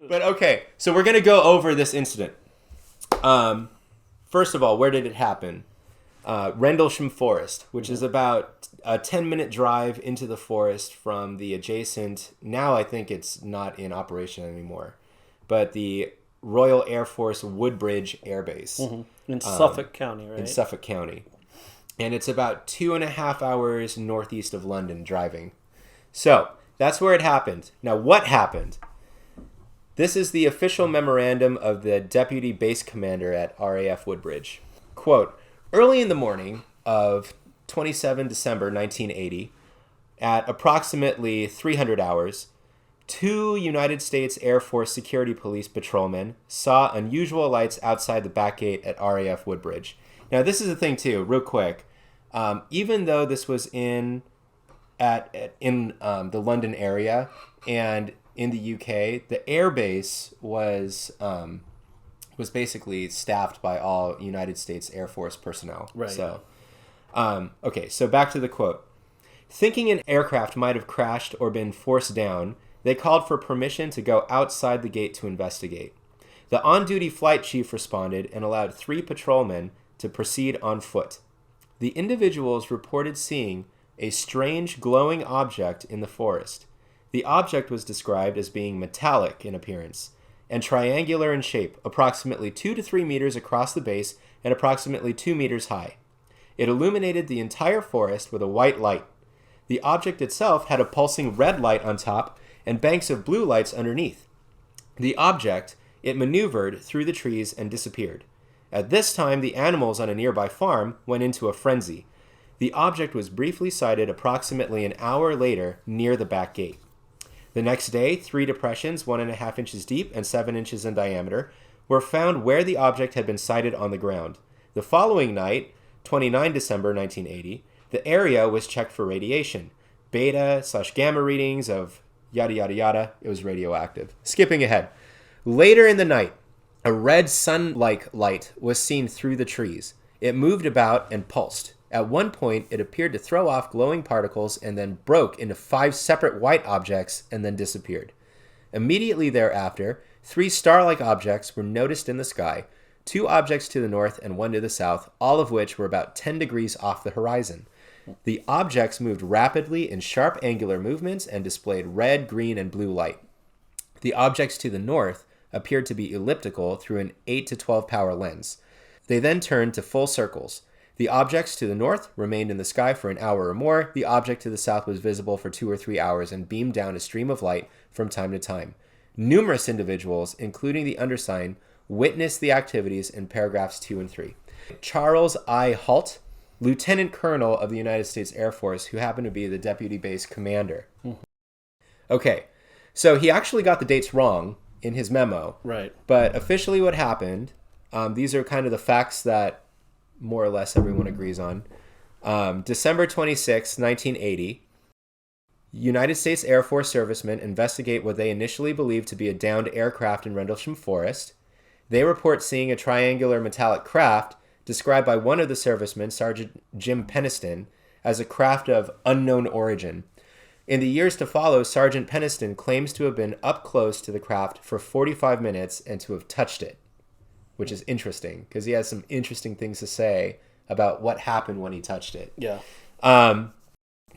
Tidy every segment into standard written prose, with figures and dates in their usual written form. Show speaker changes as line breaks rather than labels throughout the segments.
But okay, so we're going to go over this incident. First of all, where did it happen? Rendlesham Forest, which is about a 10-minute drive into the forest from the adjacent, now I think it's not in operation anymore, but the Royal Air Force Woodbridge Air Base.
In Suffolk County, right?
In Suffolk County. And it's about 2.5 hours northeast of London driving. So, that's where it happened. Now, what happened? This is the official memorandum of the Deputy Base Commander at RAF Woodbridge. Quote, early in the morning of 27 December 1980, at approximately 300 hours, 2 United States Air Force Security Police patrolmen saw unusual lights outside the back gate at RAF Woodbridge. Now, this is the thing, too, real quick. Even though this was in the London area and in the UK, the air base was basically staffed by all United States Air Force personnel.
Right.
So, okay, so back to the quote. Thinking an aircraft might have crashed or been forced down, they called for permission to go outside the gate to investigate. The on-duty flight chief responded and allowed 3 patrolmen to proceed on foot. The individuals reported seeing a strange glowing object in the forest. The object was described as being metallic in appearance and triangular in shape, approximately 2 to 3 meters across the base and approximately 2 meters high. It illuminated the entire forest with a white light. The object itself had a pulsing red light on top and banks of blue lights underneath. The object, it maneuvered through the trees and disappeared. At this time, the animals on a nearby farm went into a frenzy. The object was briefly sighted approximately an hour later near the back gate. The next day, 3 depressions, 1.5 inches deep and 7 inches in diameter, were found where the object had been sighted on the ground. The following night, 29 December 1980, the area was checked for radiation. Beta/gamma readings of yada yada yada. It was radioactive. Skipping ahead. Later in the night, a red sun-like light was seen through the trees. It moved about and pulsed. At one point, it appeared to throw off glowing particles and then broke into 5 separate white objects and then disappeared. Immediately thereafter, 3 star-like objects were noticed in the sky, 2 objects to the north and 1 to the south, all of which were about 10 degrees off the horizon. The objects moved rapidly in sharp angular movements and displayed red, green, and blue light. The objects to the north appeared to be elliptical through an 8 to 12 power lens. They then turned to full circles. The objects to the north remained in the sky for an hour or more. The object to the south was visible for 2 or 3 hours and beamed down a stream of light from time to time. Numerous individuals, including the undersigned, witnessed the activities in paragraphs 2 and 3. Charles I. Halt, Lieutenant Colonel of the United States Air Force, who happened to be the Deputy Base Commander. Okay, so he actually got the dates wrong in his memo.
Right.
But officially what happened, these are kind of the facts that more or less everyone agrees on. December 26, 1980, United States Air Force servicemen investigate what they initially believed to be a downed aircraft in Rendlesham Forest. They report seeing a triangular metallic craft described by one of the servicemen, Sergeant Jim Penance, as a craft of unknown origin. In the years to follow, Sergeant Penance claims to have been up close to the craft for 45 minutes and to have touched it, which is interesting because he has some interesting things to say about what happened when he touched it.
Yeah.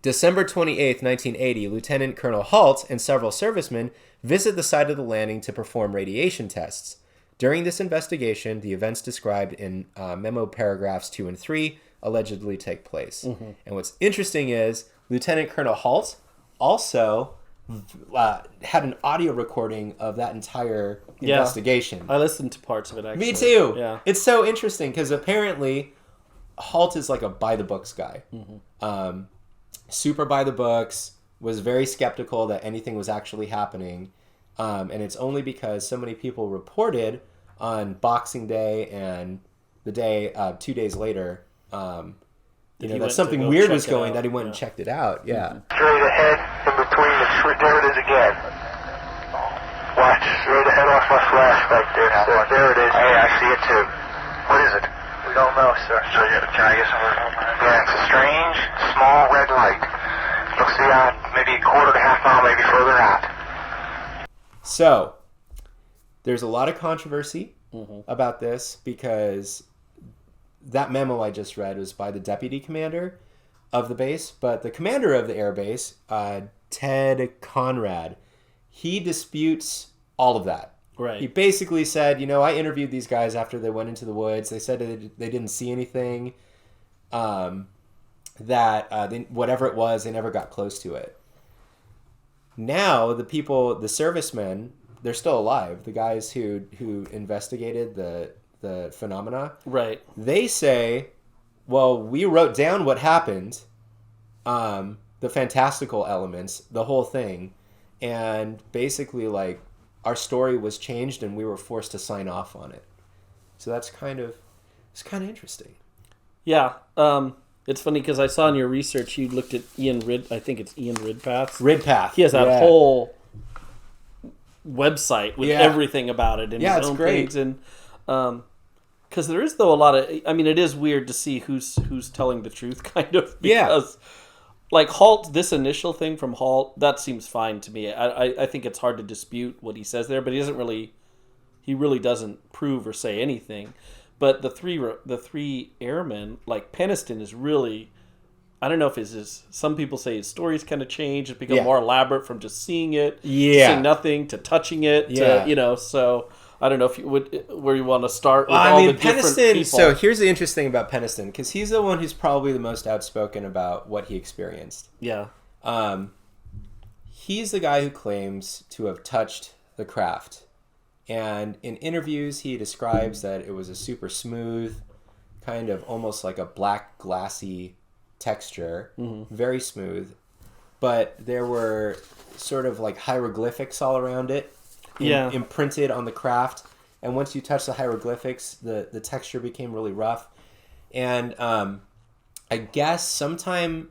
December 28th, 1980, Lieutenant Colonel Halt and several servicemen visit the site of the landing to perform radiation tests. During this investigation, the events described in memo paragraphs 2 and 3 allegedly take place. And what's interesting is Lieutenant Colonel Halt also had an audio recording of that entire investigation.
I listened to parts of it, actually.
Me too.
Yeah.
It's so interesting because apparently Halt is like a by-the-books guy. Super by the books, was very skeptical that anything was actually happening. And it's only because so many people reported on Boxing Day and the day 2 days later, that something weird was going, that he went and checked it out. Yeah.
Straight ahead, in between there it is again. Watch, straight ahead off my flash right there. So there it is. Hey, I see it too. What is it? We don't know, sir. So can I get some? Yeah, it's a strange, small red light. You'll see maybe a quarter to half mile, maybe further out.
So, There's a lot of controversy about this because that memo I just read was by the deputy commander of the base, but the commander of the air base, Ted Conrad, he disputes all of that.
Right.
He basically said, I interviewed these guys after they went into the woods. They said they didn't see anything, whatever it was, they never got close to it. Now, the servicemen, they're still alive. The guys who investigated the phenomena.
Right. They
say, well, we wrote down what happened, the fantastical elements, the whole thing, and basically, like, our story was changed and we were forced to sign off on it. So it's kind of interesting.
Yeah. It's funny because I saw in your research you looked at I think it's Ian Ridpath.
Ridpath.
He has that whole website with everything about it and his own
great.
things. And because there is, though, a lot of, I mean, it is weird to see who's telling the truth, kind of, because like this initial thing from Halt, that seems fine to me. I think it's hard to dispute what he says there, but he really doesn't prove or say anything. But the three airmen, like Penance is really, I don't know if some people say his stories kind of changed, it's become more elaborate from just seeing it, seeing nothing, to touching it, to, so I don't know if you would, where you want to start with the different people.
So here's the interesting thing about Penance, because he's the one who's probably the most outspoken about what he experienced.
Yeah.
He's the guy who claims to have touched the craft. And in interviews, he describes that it was a super smooth, kind of almost like a black glassy texture, very smooth. But there were sort of like hieroglyphics all around it, imprinted on the craft. And once you touch the hieroglyphics, the texture became really rough. And I guess sometimes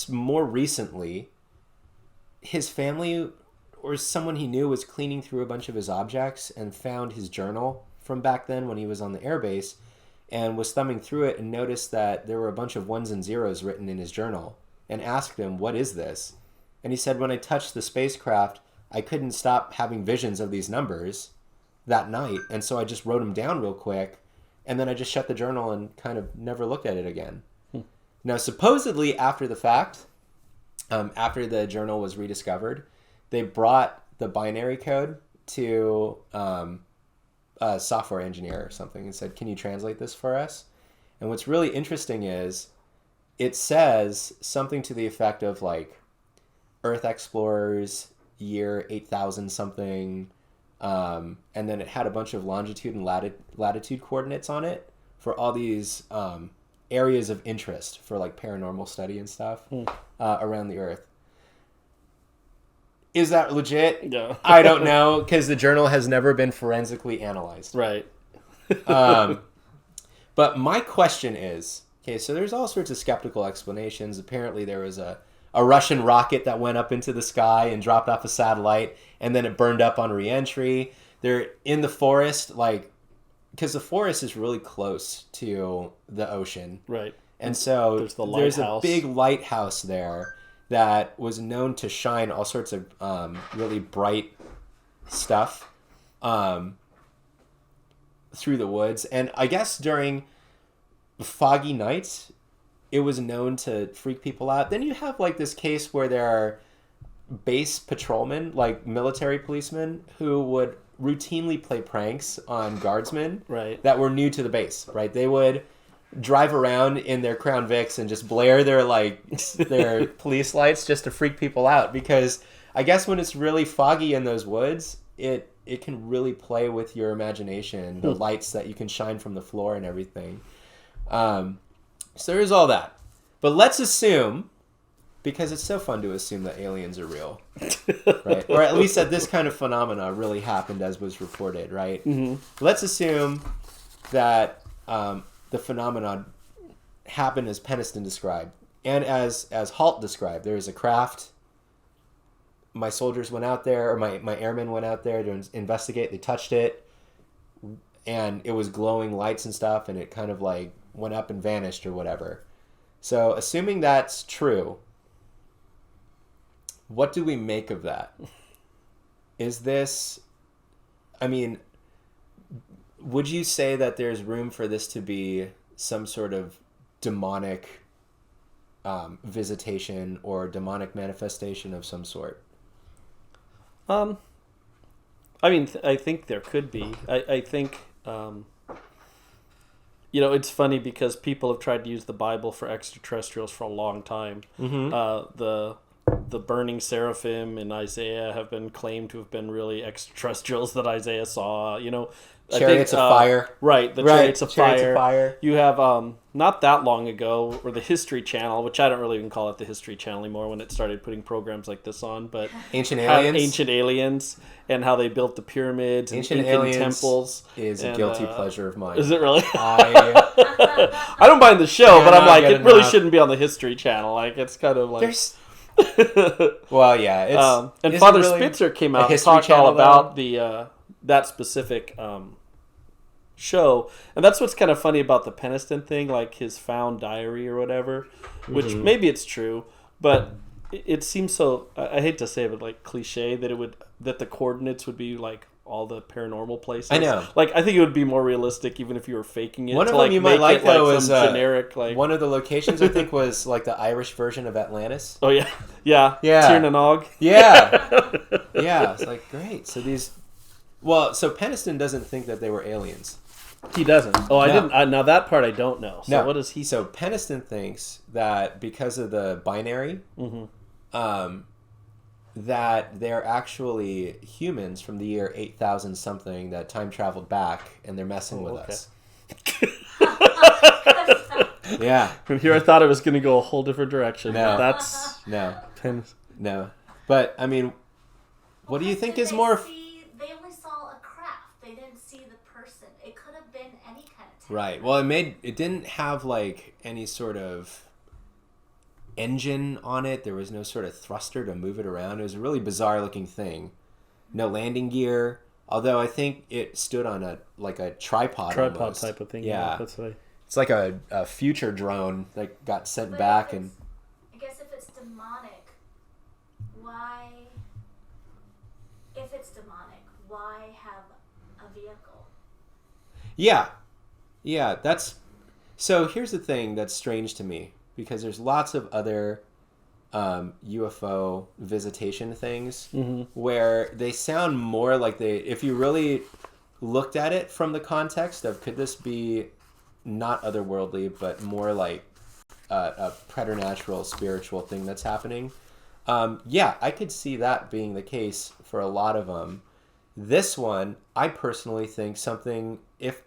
more recently, his family or someone he knew was cleaning through a bunch of his objects and found his journal from back then when he was on the airbase, and was thumbing through it and noticed that there were a bunch of ones and zeros written in his journal, and asked him, "What is this?" And he said, "When I touched the spacecraft, I couldn't stop having visions of these numbers that night, and so I just wrote them down real quick, and then I just shut the journal and kind of never looked at it again." Now, supposedly after the fact, after the journal was rediscovered, they brought the binary code to a software engineer or something and said, "Can you translate this for us?" And what's really interesting is it says something to the effect of like Earth Explorers year 8000 something, and then it had a bunch of longitude and latitude coordinates on it for all these areas of interest for like paranormal study and stuff around the Earth. Is that legit?
No.
I don't know, because the journal has never been forensically analyzed.
Right.
But my question is, okay, so there's all sorts of skeptical explanations. Apparently there was a Russian rocket that went up into the sky and dropped off a satellite, and then it burned up on re-entry. They're in the forest, like, because the forest is really close to the ocean.
Right.
And so there's a big lighthouse there that was known to shine all sorts of really bright stuff through the woods. And I guess during foggy nights, it was known to freak people out. Then you have like this case where there are base patrolmen, like military policemen, who would routinely play pranks on guardsmen that were new to the base, right? They would drive around in their Crown Vics and just blare their police lights just to freak people out, because I guess when it's really foggy in those woods, it can really play with your imagination, the lights that you can shine from the floor and everything. So there's all that. But let's assume, because it's so fun to assume that aliens are real, right? Or at least that this kind of phenomena really happened as was reported, right? Mm-hmm. Let's assume that the phenomenon happened as Penance described, and as Halt described. There is a craft. My soldiers went out there, or my airmen went out there to investigate. They touched it, and it was glowing lights and stuff, and it kind of like went up and vanished or whatever. So assuming that's true, what do we make of that? Is this I mean, would you say that there's room for this to be some sort of demonic visitation or demonic manifestation of some sort?
I mean, I think there could be. I think, it's funny because people have tried to use the Bible for extraterrestrials for a long time. Mm-hmm. The burning seraphim in Isaiah have been claimed to have been really extraterrestrials that Isaiah saw.
Chariots of fire.
Right, the Chariots of Fire. You have, not that long ago, or the History Channel, which I don't really even call it the History Channel anymore when it started putting programs like this on, but
Ancient Aliens.
Ancient Aliens, and how they built the pyramids and
Ancient
Incan
Aliens
temples.
Is a guilty pleasure of mine.
Is it really?
I
don't mind the show, but I'm like, it really
enough.
Shouldn't be on the History Channel. Like, it's kind of like...
Well, yeah.
And Father Spitzer came out and talked all about that specific show, and that's what's kind of funny about the Penance thing, like his found diary or whatever, which maybe it's true, but it seems so, I hate to say it, but like cliche that the coordinates would be like all the paranormal places.
I know.
Like, I think it would be more realistic even if you were faking it.
One of them you might like, though, is
generic, like...
one of the locations, I think, was like the Irish version of Atlantis.
Oh, yeah. Yeah. Tir na Nog.
Yeah. Yeah. It's like, great. So so Penance doesn't think that they were aliens.
He doesn't. Oh, I didn't. Now, that part I don't know. So
no.
What does he...
So Penance thinks that because of the binary... that they're actually humans from the year 8,000 something that time traveled back, and they're messing with us. Yeah.
From here, I thought it was going to go a whole different direction.
No.
That's...
No. No. But, I mean, what do you think is more...
They only saw a craft. They didn't see the person. It could have been any kind of technology.
Right. Well, it didn't have, like, any sort of engine on it. There was no sort of thruster to move it around. It was a really bizarre looking thing. No landing gear, although I think it stood on a tripod almost.
Type of thing.
Yeah.
That's right.
It's like a future drone that got sent
But
back.
I guess if it's demonic, why have a vehicle?
Yeah, so here's the thing that's strange to me, because there's lots of other UFO visitation things where they sound more like if you really looked at it from the context of, could this be not otherworldly, but more like a preternatural spiritual thing that's happening? I could see that being the case for a lot of them. This one, I personally think something, if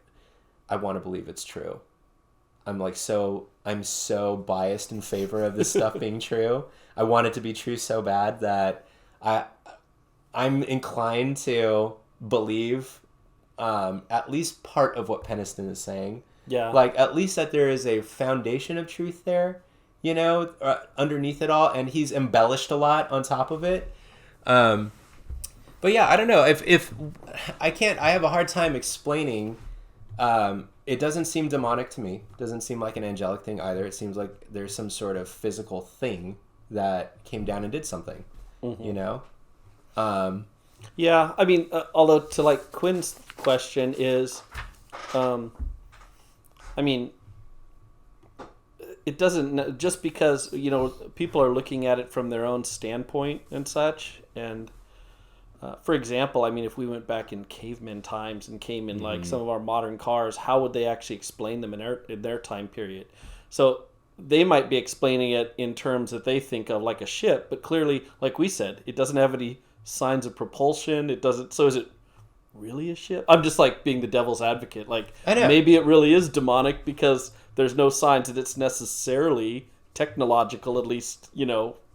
I want to believe it's true, I'm so biased in favor of this stuff being true. I want it to be true so bad that I'm inclined to believe at least part of what Penance is saying.
Yeah.
Like, at least that there is a foundation of truth there, underneath it all, and he's embellished a lot on top of it. But yeah, I don't know. If I have a hard time explaining. It doesn't seem demonic to me. It doesn't seem like an angelic thing either. It seems like there's some sort of physical thing that came down and did something,
Yeah, I mean, although to like Quinn's question is, I mean, it doesn't, just because, people are looking at it from their own standpoint and such, and for example, I mean, if we went back in caveman times and came in like some of our modern cars, how would they actually explain them in their time period? So they might be explaining it in terms that they think of like a ship, but clearly, like we said, it doesn't have any signs of propulsion. It doesn't. So is it really a ship? I'm just like being the devil's advocate. Like, maybe it really is demonic because there's no signs that it's necessarily technological, at least,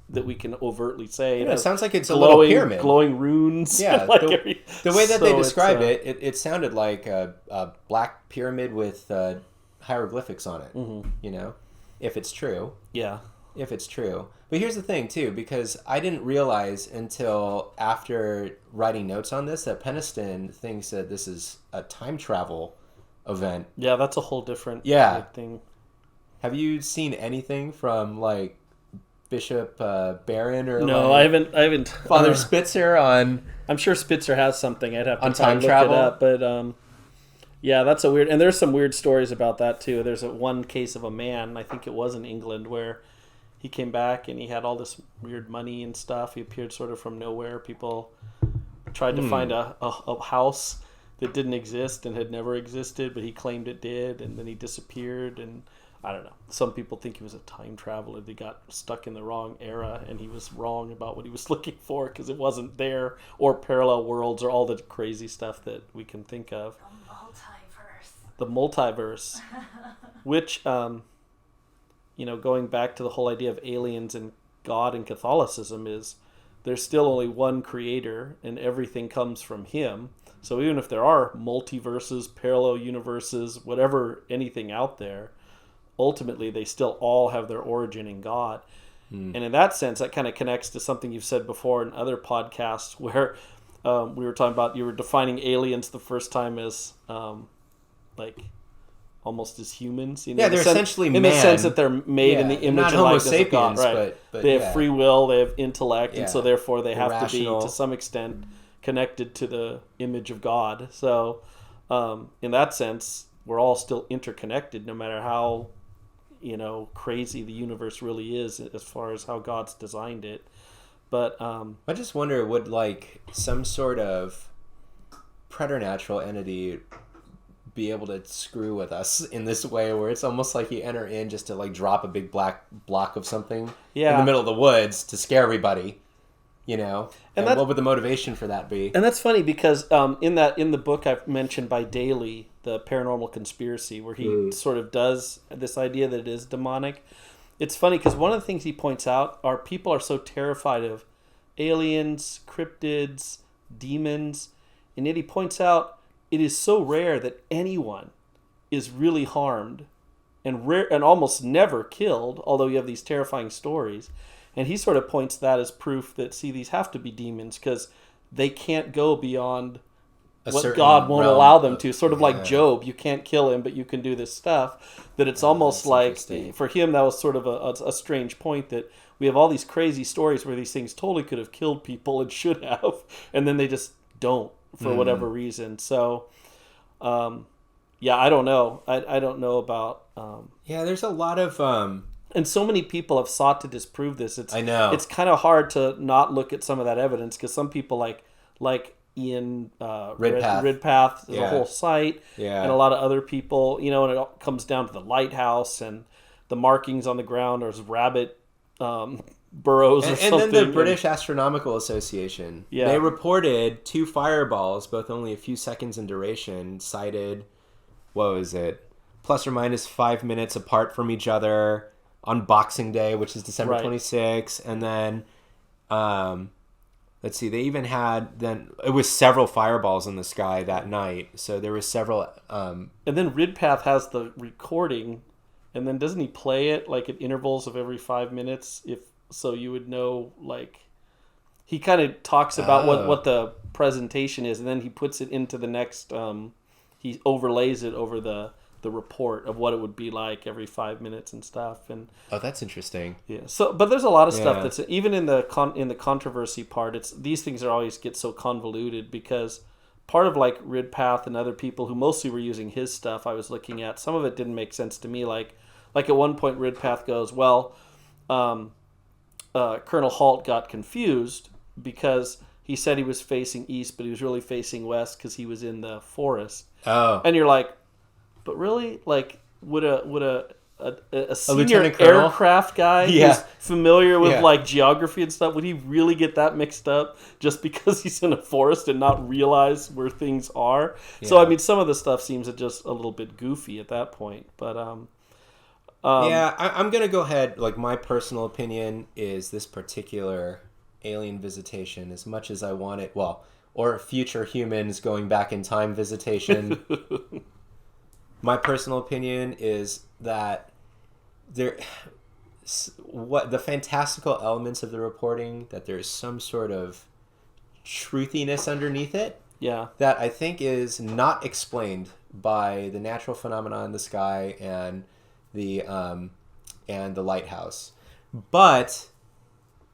that we can overtly say.
It sounds like it's a little pyramid.
Glowing runes.
Yeah, the way that they described it sounded like a black pyramid with hieroglyphics on it, if it's true.
Yeah.
If it's true. But here's the thing, too, because I didn't realize until after writing notes on this that Penance thinks that this is a time travel event.
Yeah, that's a whole different thing.
Have you seen anything from, like, Bishop Barron or
No,
like
I haven't.
Father Spitzer on.
I'm sure Spitzer has something. I'd have to
On
try and
time
look
travel?
it up, but yeah, that's a weird. And there's some weird stories about that too. There's one case of a man, I think it was in England, where he came back and he had all this weird money and stuff. He appeared sort of from nowhere. People tried to find a house that didn't exist and had never existed, but he claimed it did, and then he disappeared. And I don't know. Some people think he was a time traveler. They got stuck in the wrong era, and he was wrong about what he was looking for because it wasn't there, or parallel worlds, or all the crazy stuff that we can think of. The multiverse, which, going back to the whole idea of aliens and God and Catholicism, is there's still only one creator, and everything comes from him. So even if there are multiverses, parallel universes, whatever, anything out there, ultimately they still all have their origin in God. And in that sense, that kind of connects to something you've said before in other podcasts where we were talking about, you were defining aliens the first time as like almost as humans.
Yeah, they're essentially
in the sense that they're made in the image
not
and
Homo
likeness of God.
sapiens,
Right.
but
They have free will, they have intellect,
Yeah.
and so therefore they have
Rational.
to be, to some extent, connected to the image of God. So in that sense, we're all still interconnected, no matter how crazy the universe really is as far as how God's designed it. But
I just wonder, would like some sort of preternatural entity be able to screw with us in this way, where it's almost like you enter in just to like drop a big black block of something in the middle of the woods to scare everybody, and what would the motivation for that be?
And that's funny because in the book I've mentioned by Daly, the Paranormal Conspiracy, where he sort of does this idea that it is demonic. It's funny because one of the things he points out are people are so terrified of aliens, cryptids, demons, and yet he points out it is so rare that anyone is really harmed and rare and almost never killed, although you have these terrifying stories. And he sort of points that as proof that, see, these have to be demons because they can't go beyond what God won't allow them to. Sort of like Job, you can't kill him, but you can do this stuff. That it's almost like, for him, that was sort of a strange point, that we have all these crazy stories where these things totally could have killed people and should have, and then they just don't for whatever reason. So, I don't know. I don't know about...
there's a lot of...
And so many people have sought to disprove this.
I know.
It's kind of hard to not look at some of that evidence, because some people like Ian Ridpath, the whole site, and a lot of other people, and it all comes down to the lighthouse and the markings on the ground, or rabbit burrows or something.
And then the British Astronomical Association, they reported 2 fireballs, both only a few seconds in duration, sighted, what was it, plus or minus 5 minutes apart from each other on Boxing Day, which is December 26th, and then, let's see, they even had, it was several fireballs in the sky that night, so there was several...
And then Ridpath has the recording, and then doesn't he play it, like, at intervals of every 5 minutes, so you would know, like... He kind of talks about what the presentation is, and then he puts it into the next... he overlays it over the report of what it would be like every 5 minutes and stuff. And
that's interesting.
Yeah. So, but there's a lot of stuff that's even in the controversy part. It's these things always get so convoluted, because part of like Ridpath and other people who mostly were using his stuff, I was looking at, some of it didn't make sense to me. Like at one point, Ridpath goes, well, Colonel Halt got confused because he said he was facing east, but he was really facing west because he was in the forest. Oh. And you're like, but really, like, would a senior aircraft guy who's familiar with like geography and stuff, would he really get that mixed up just because he's in a forest and not realize where things are? Yeah. So I mean, some of the stuff seems just a little bit goofy at that point. But
I'm gonna go ahead. Like, my personal opinion is this particular alien visitation, as much as I want it, or future humans going back in time visitation. My personal opinion is that the fantastical elements of the reporting, that there's some sort of truthiness underneath it. Yeah. That I think is not explained by the natural phenomena in the sky and the lighthouse. But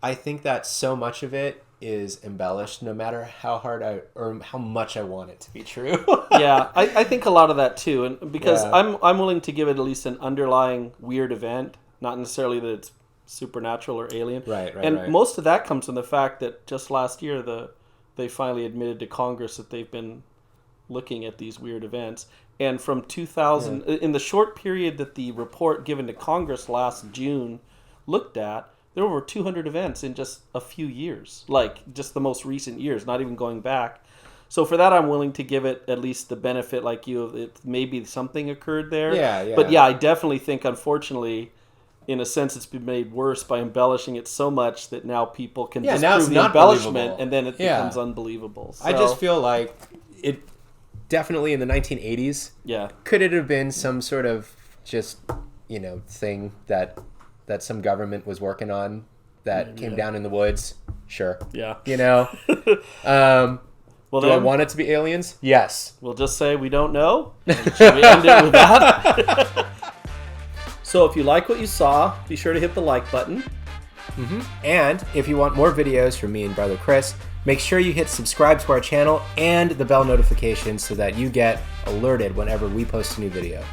I think that so much of it is embellished, no matter how hard or how much I want it to be true.
Yeah, I think a lot of that too, and because I'm willing to give it at least an underlying weird event, not necessarily that it's supernatural or alien.
Right.
Most of that comes from the fact that just last year they finally admitted to Congress that they've been looking at these weird events. And from 2000, in the short period that the report given to Congress last June looked at, there were over 200 events in just a few years, like just the most recent years, not even going back. So for that, I'm willing to give it at least the benefit, like you, of it, maybe something occurred there.
Yeah.
But yeah, I definitely think, unfortunately, in a sense, it's been made worse by embellishing it so much that now people can disprove the embellishment, and then it becomes unbelievable. So,
I just feel like it definitely in the 1980s.
Yeah.
Could it have been some sort of just, thing that some government was working on that came down in the woods? Sure.
Yeah.
Well, do I want it to be aliens? Yes.
We'll just say we don't know. Should we end it with that? So if you like what you saw, be sure to hit the like button.
Mm-hmm. And if you want more videos from me and brother Chris, make sure you hit subscribe to our channel and the bell notification so that you get alerted whenever we post a new video.